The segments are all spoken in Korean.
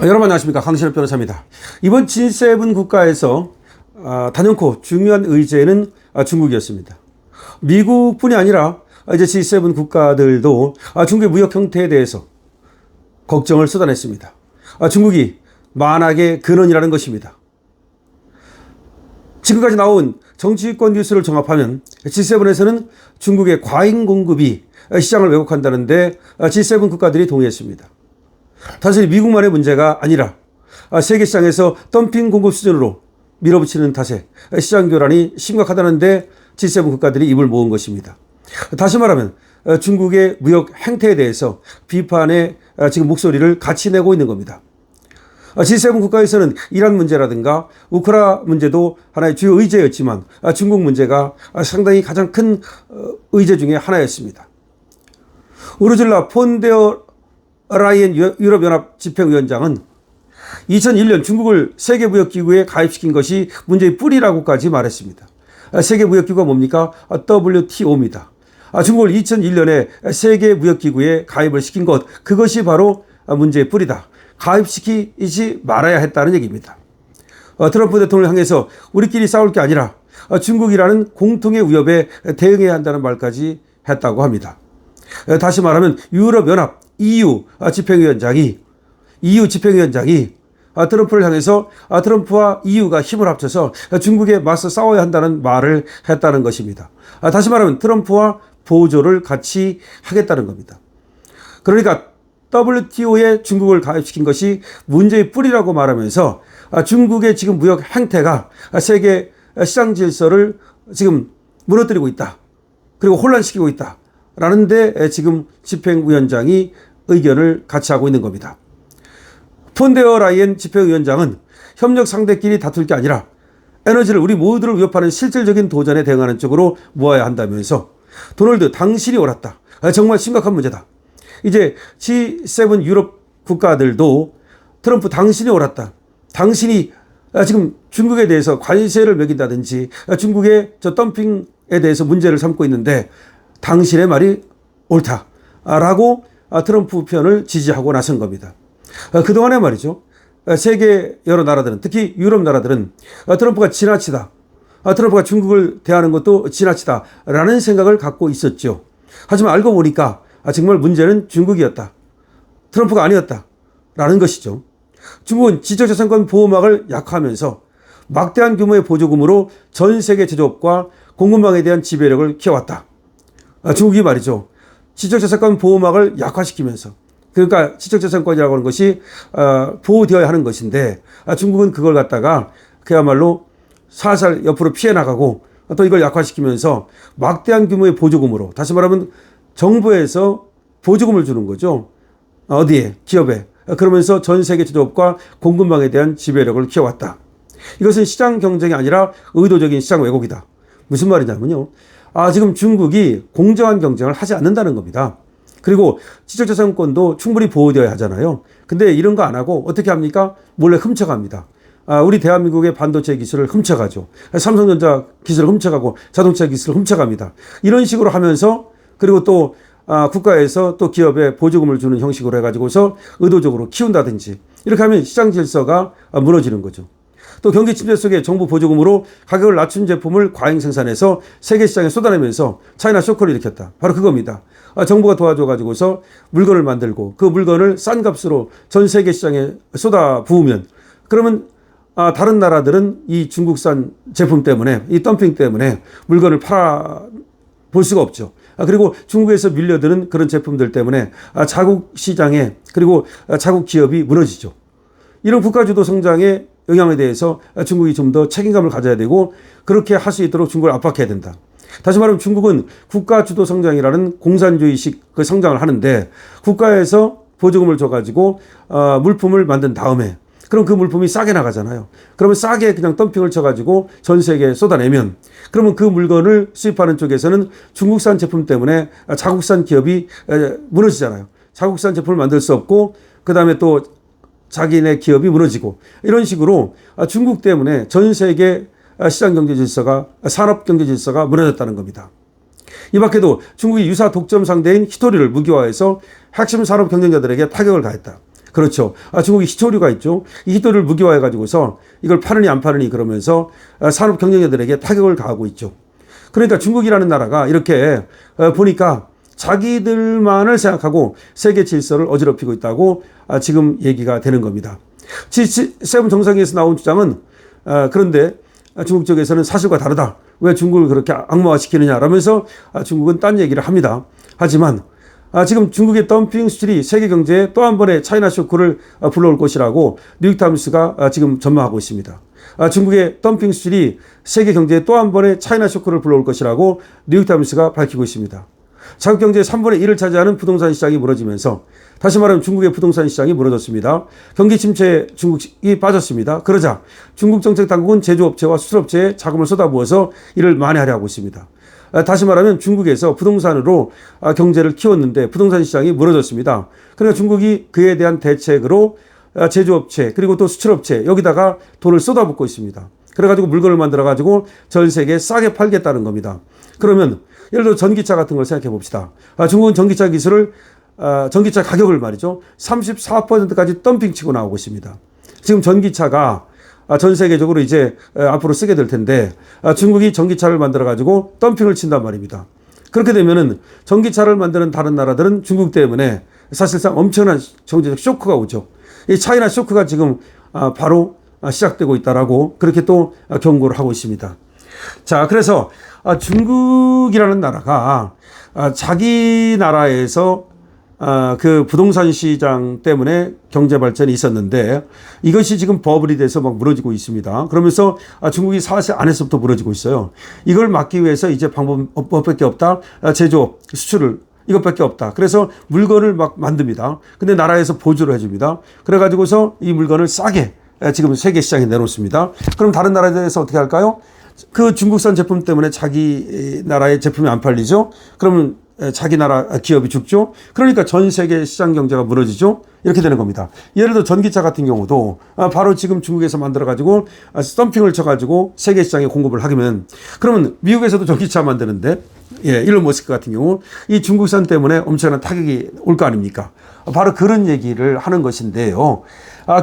여러분 안녕하십니까, 강신업 변호사입니다. 이번 G7 국가에서 단연코 중요한 의제는 중국이었습니다. 미국뿐이 아니라 이제 G7 국가들도 중국의 무역 형태에 대해서 걱정을 쏟아냈습니다. 중국이 만악의 근원이라는 것입니다. 지금까지 나온 정치권 뉴스를 종합하면 G7에서는 중국의 과잉 공급이 시장을 왜곡한다는데 G7 국가들이 동의했습니다. 단순히 미국만의 문제가 아니라 세계 시장에서 덤핑 공급 수준으로 밀어붙이는 탓에 시장 교란이 심각하다는데 G7 국가들이 입을 모은 것입니다. 다시 말하면 중국의 무역 행태에 대해서 비판의 지금 목소리를 같이 내고 있는 겁니다. G7 국가에서는 이란 문제라든가 우크라이나 문제도 하나의 주요 의제였지만 중국 문제가 상당히 가장 큰 의제 중에 하나였습니다. 우르줄라 폰데어 라이엔 유럽연합 집행위원장은 2001년 중국을 세계무역기구에 가입시킨 것이 문제의 뿌리라고까지 말했습니다. 세계무역기구가 뭡니까? WTO입니다. 중국을 2001년에 세계무역기구에 가입을 시킨 것, 그것이 바로 문제의 뿌리다. 가입시키지 말아야 했다는 얘기입니다. 트럼프 대통령을 향해서 우리끼리 싸울 게 아니라 중국이라는 공통의 위협에 대응해야 한다는 말까지 했다고 합니다. 다시 말하면 유럽연합 EU 집행위원장이 트럼프를 향해서 트럼프와 EU가 힘을 합쳐서 중국에 맞서 싸워야 한다는 말을 했다는 것입니다. 다시 말하면 트럼프와 보조를 같이 하겠다는 겁니다. 그러니까 WTO에 중국을 가입시킨 것이 문제의 뿌리라고 말하면서 중국의 지금 무역 행태가 세계 시장 질서를 지금 무너뜨리고 있다. 그리고 혼란시키고 있다. 라는데 지금 집행위원장이 의견을 같이 하고 있는 겁니다. 폰데어 라이엔 집행위원장은 협력 상대끼리 다툴 게 아니라 에너지를 우리 모두를 위협하는 실질적인 도전에 대응하는 쪽으로 모아야 한다면서 도널드 당신이 옳았다. 정말 심각한 문제다. 이제 G7 유럽 국가들도 트럼프 당신이 옳았다. 당신이 지금 중국에 대해서 관세를 매긴다든지 중국의 저 덤핑에 대해서 문제를 삼고 있는데 당신의 말이 옳다라고 트럼프 편을 지지하고 나선 겁니다. 그동안에 말이죠. 세계 여러 나라들은, 특히 유럽 나라들은 트럼프가 지나치다. 트럼프가 중국을 대하는 것도 지나치다라는 생각을 갖고 있었죠. 하지만 알고 보니까 정말 문제는 중국이었다. 트럼프가 아니었다라는 것이죠. 중국은 지적재산권 보호막을 약화하면서 막대한 규모의 보조금으로 전 세계 제조업과 공급망에 대한 지배력을 키워왔다. 중국이 말이죠. 지적재산권 보호막을 약화시키면서, 그러니까 지적재산권이라고 하는 것이 보호되어야 하는 것인데 중국은 그걸 갖다가 그야말로 살살 옆으로 피해 나가고 또 이걸 약화시키면서 막대한 규모의 보조금으로, 다시 말하면 정부에서 보조금을 주는 거죠. 어디에? 기업에. 그러면서 전 세계 제조업과 공급망에 대한 지배력을 키워왔다. 이것은 시장 경쟁이 아니라 의도적인 시장 왜곡이다. 무슨 말이냐면요. 지금 중국이 공정한 경쟁을 하지 않는다는 겁니다. 그리고 지적재산권도 충분히 보호되어야 하잖아요. 근데 이런 거 안 하고 어떻게 합니까? 몰래 훔쳐갑니다. 우리 대한민국의 반도체 기술을 훔쳐가죠. 삼성전자 기술을 훔쳐가고 자동차 기술을 훔쳐갑니다. 이런 식으로 하면서, 그리고 또 국가에서 또 기업에 보조금을 주는 형식으로 해가지고서 의도적으로 키운다든지, 이렇게 하면 시장 질서가 무너지는 거죠. 또 경기 침체 속에 정부 보조금으로 가격을 낮춘 제품을 과잉 생산해서 세계 시장에 쏟아내면서 차이나 쇼크를 일으켰다. 바로 그겁니다. 정부가 도와줘가지고서 물건을 만들고 그 물건을 싼 값으로 전 세계 시장에 쏟아 부으면, 그러면 다른 나라들은 이 중국산 제품 때문에, 이 덤핑 때문에 물건을 팔아 볼 수가 없죠. 그리고 중국에서 밀려드는 그런 제품들 때문에 자국 시장에, 그리고 자국 기업이 무너지죠. 이런 국가주도 성장의 영향에 대해서 중국이 좀 더 책임감을 가져야 되고, 그렇게 할 수 있도록 중국을 압박해야 된다. 다시 말하면 중국은 국가주도 성장이라는 공산주의식 그 성장을 하는데, 국가에서 보조금을 줘가지고 물품을 만든 다음에, 그럼 그 물품이 싸게 나가잖아요. 그러면 싸게 그냥 덤핑을 쳐가지고 전 세계에 쏟아내면, 그러면 그 물건을 수입하는 쪽에서는 중국산 제품 때문에 자국산 기업이 무너지잖아요. 자국산 제품을 만들 수 없고, 그 다음에 또 자기네 기업이 무너지고, 이런 식으로 중국 때문에 전 세계 시장 경제 질서가, 산업 경제 질서가 무너졌다는 겁니다. 이 밖에도 중국이 유사 독점 상대인 히토리를 무기화해서 핵심 산업 경쟁자들에게 타격을 가했다. 그렇죠. 중국이 희토류가 있죠. 이 희토류를 무기화해 가지고서 이걸 파느니 안 파느니 그러면서 산업 경쟁자들에게 타격을 가하고 있죠. 그러니까 중국이라는 나라가 이렇게 보니까 자기들만을 생각하고 세계 질서를 어지럽히고 있다고 지금 얘기가 되는 겁니다. G7 정상회의에서 나온 주장은 그런데 중국 쪽에서는 사실과 다르다. 왜 중국을 그렇게 악마화시키느냐라면서 중국은 딴 얘기를 합니다. 하지만 지금 중국의 덤핑 수출이 세계 경제에 또 한 번의 차이나 쇼크를 불러올 것이라고 뉴욕타임스가 지금 전망하고 있습니다. 중국의 덤핑 수출이 세계 경제에 또 한 번의 차이나 쇼크를 불러올 것이라고 뉴욕타임스가 밝히고 있습니다. 자국 경제의 3분의 1을 차지하는 부동산 시장이 무너지면서 다시 말하면 중국의 부동산 시장이 무너졌습니다. 경기 침체에 중국이 빠졌습니다. 그러자 중국 정책 당국은 제조업체와 수출업체에 자금을 쏟아부어서 이를 만회하려 하고 있습니다. 다시 말하면 중국에서 부동산으로 경제를 키웠는데 부동산 시장이 무너졌습니다. 그러니까 중국이 그에 대한 대책으로 제조업체 그리고 또 수출업체 여기다가 돈을 쏟아붓고 있습니다. 그래가지고 물건을 만들어가지고 전 세계에 싸게 팔겠다는 겁니다. 그러면 예를 들어 전기차 같은 걸 생각해 봅시다. 중국은 전기차 기술을 전기차 가격을 말이죠 34%까지 덤핑 치고 나오고 있습니다. 지금 전기차가 전 세계적으로 이제 앞으로 쓰게 될 텐데 중국이 전기차를 만들어 가지고 덤핑을 친단 말입니다. 그렇게 되면은 전기차를 만드는 다른 나라들은 중국 때문에 사실상 엄청난 경제적 쇼크가 오죠. 이 차이나 쇼크가 지금 바로 시작되고 있다라고 그렇게 또 경고를 하고 있습니다. 자, 그래서 중국이라는 나라가 자기 나라에서 그 부동산 시장 때문에 경제 발전이 있었는데 이것이 지금 버블이 돼서 막 무너지고 있습니다. 그러면서 중국이 사실 안에서부터 무너지고 있어요. 이걸 막기 위해서 이제 방법밖에 없다. 제조업, 수출을 이것밖에 없다. 그래서 물건을 막 만듭니다. 근데 나라에서 보조를 해줍니다. 그래가지고서 이 물건을 싸게 지금 세계 시장에 내놓습니다. 그럼 다른 나라에서 어떻게 할까요? 그 중국산 제품 때문에 자기 나라의 제품이 안 팔리죠. 그러면 자기 나라 기업이 죽죠. 그러니까 전 세계 시장 경제가 무너지죠. 이렇게 되는 겁니다. 예를 들어 전기차 같은 경우도 바로 지금 중국에서 만들어가지고 덤핑을 쳐가지고 세계 시장에 공급을 하면 그러면 미국에서도 전기차 만드는데 일론 머스크 같은 경우 이 중국산 때문에 엄청난 타격이 올 거 아닙니까? 바로 그런 얘기를 하는 것인데요.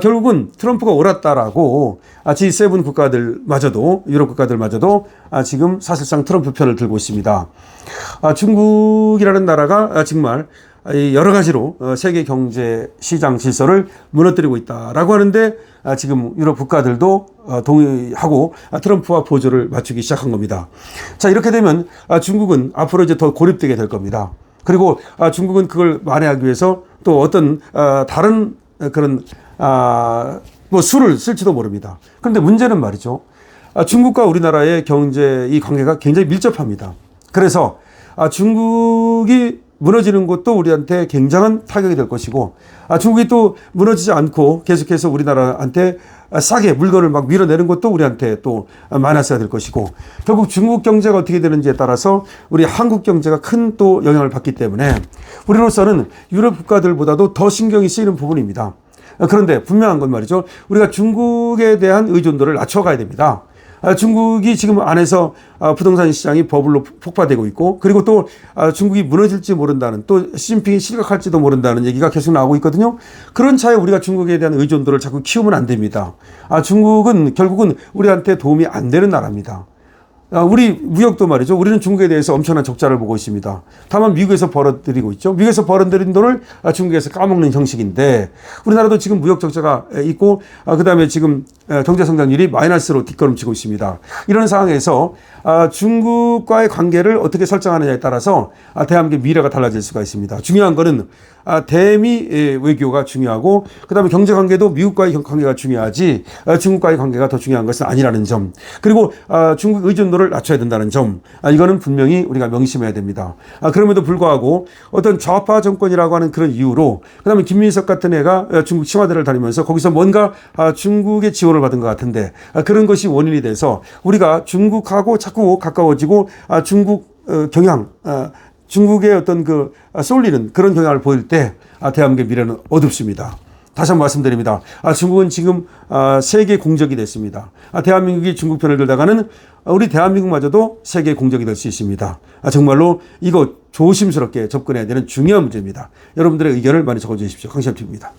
결국은 트럼프가 옳았다라고 G7 국가들마저도 유럽 국가들마저도 지금 사실상 트럼프 편을 들고 있습니다. 중국이라는 나라가 정말 여러 가지로 세계 경제 시장 질서를 무너뜨리고 있다라고 하는데 지금 유럽 국가들도 동의하고 트럼프와 보조를 맞추기 시작한 겁니다. 자, 이렇게 되면 중국은 앞으로 이제 더 고립되게 될 겁니다. 그리고 중국은 그걸 만회하기 위해서 또 어떤 다른 그런 뭐 수를 쓸지도 모릅니다. 그런데 문제는 말이죠. 중국과 우리나라의 경제 이 관계가 굉장히 밀접합니다. 그래서 중국이 무너지는 것도 우리한테 굉장한 타격이 될 것이고 중국이 또 무너지지 않고 계속해서 우리나라한테 싸게 물건을 막 밀어내는 것도 우리한테 또 마이너스가 될 것이고 결국 중국 경제가 어떻게 되는지에 따라서 우리 한국 경제가 큰 또 영향을 받기 때문에 우리로서는 유럽 국가들보다도 더 신경이 쓰이는 부분입니다. 그런데 분명한 건 말이죠. 우리가 중국에 대한 의존도를 낮춰가야 됩니다. 중국이 지금 안에서 부동산 시장이 버블로 폭파되고 있고 그리고 또 중국이 무너질지 모른다는 또 시진핑이 실격할지도 모른다는 얘기가 계속 나오고 있거든요. 그런 차에 우리가 중국에 대한 의존도를 자꾸 키우면 안 됩니다. 중국은 결국은 우리한테 도움이 안 되는 나라입니다. 우리 무역도 말이죠. 우리는 중국에 대해서 엄청난 적자를 보고 있습니다. 다만 미국에서 벌어들이고 있죠. 미국에서 벌어들인 돈을 중국에서 까먹는 형식인데 우리나라도 지금 무역 적자가 있고 그다음에 지금 경제 성장률이 마이너스로 뒷걸음치고 있습니다. 이런 상황에서 중국과의 관계를 어떻게 설정하느냐에 따라서 대한민국의 미래가 달라질 수가 있습니다. 중요한 거는 대미 외교가 중요하고 그다음에 경제 관계도 미국과의 관계가 중요하지 중국과의 관계가 더 중요한 것은 아니라는 점. 그리고 중국 의존도를 낮춰야 된다는 점. 이거는 분명히 우리가 명심해야 됩니다. 그럼에도 불구하고 어떤 좌파 정권이라고 하는 그런 이유로 그다음에 김민석 같은 애가 중국 청와대를 다니면서 거기서 뭔가 중국의 지원을 받은 것 같은데 그런 것이 원인이 돼서 우리가 중국하고 자꾸 가까워지고 중국 경향 중국의 어떤 그 쏠리는 그런 경향을 보일 때 대한민국의 미래는 어둡습니다. 다시 한번 말씀드립니다. 중국은 지금 세계 공적이 됐습니다. 대한민국이 중국 편을 들다가는 우리 대한민국마저도 세계 공적이 될 수 있습니다. 정말로 이거 조심스럽게 접근해야 되는 중요한 문제입니다. 여러분들의 의견을 많이 적어주십시오. 강시암TV입니다.